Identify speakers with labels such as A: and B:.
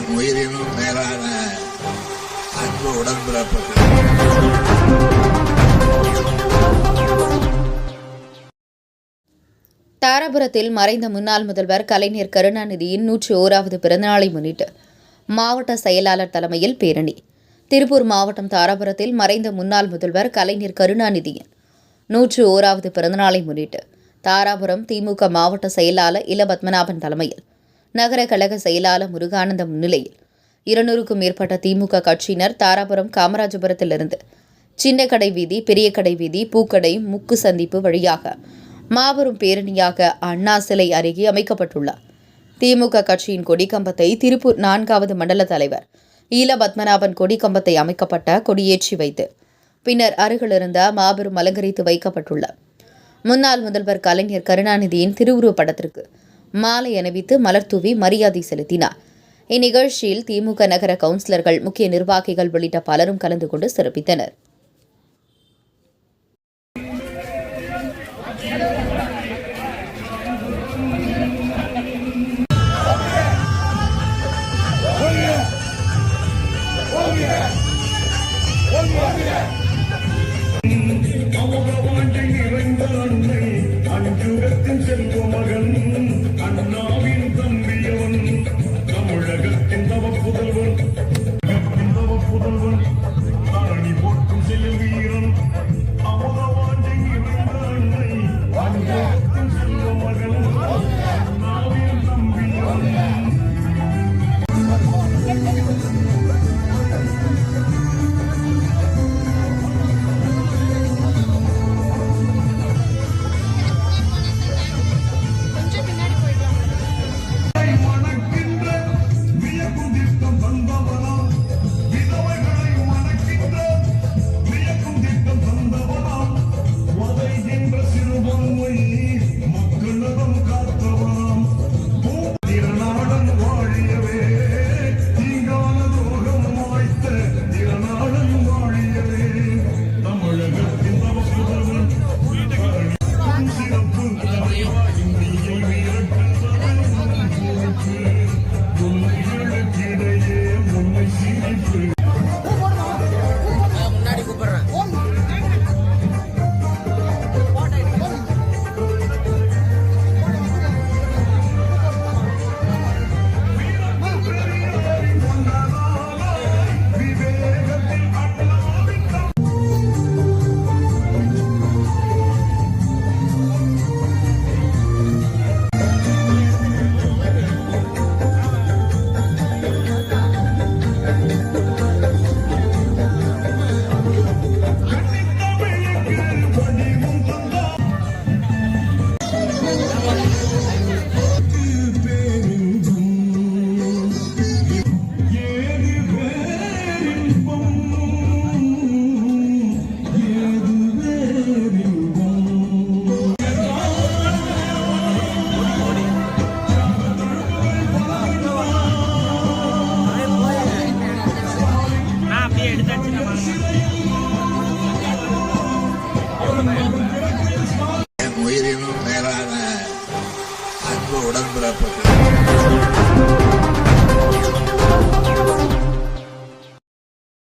A: என் உயிரினும் மேலான அன்பு உடன்பிறப்புகள்.
B: தாராபுரத்தில் மறைந்த முன்னாள் முதல்வர் கலைஞர் கருணாநிதியின் 101வது பிறந்தநாளை முன்னிட்டு மாவட்ட செயலாளர் தலைமையில் பேரணி. திருப்பூர் மாவட்டம் தாராபுரத்தில் மறைந்த முன்னாள் முதல்வர் கலைஞர் கருணாநிதியின் 101வது பிறந்தநாளை முன்னிட்டு தாராபுரம் திமுக மாவட்ட செயலாளர் இல பத்மநாபன் தலைமையில், நகர கழக செயலாளர் முருகானந்தம் முன்னிலையில் 200க்கும் மேற்பட்ட திமுக கட்சியினர் தாராபுரம் காமராஜபுரத்திலிருந்து சின்னக்கடை வீதி, பெரிய கடை வீதி, பூக்கடை, முக்கு சந்திப்பு வழியாக மாபெரும் பேரணியாக அண்ணா சிலை அருகே அமைக்கப்பட்டுள்ள திமுக கட்சியின் கொடிக்கம்பத்தை திருப்பூர் 4வது மண்டல தலைவர் ஈல பத்மநாபன் கொடிக்கம்பத்தை அமைக்கப்பட்ட கொடியேற்றி வைத்து பின்னர் அருகிலிருந்த மாபெரும் அலங்கரித்து வைக்கப்பட்டுள்ள முன்னாள் முதல்வர் கலைஞர் கருணாநிதியின் திருவுருவப் படத்திற்கு மாலை அணிவித்து மலர் தூவி மரியாதை செலுத்தினார். இந்நிகழ்ச்சியில் திமுக நகர கவுன்சிலர்கள், முக்கிய நிர்வாகிகள் உள்ளிட்ட பலரும் கலந்து கொண்டு சிறப்பித்தனர்.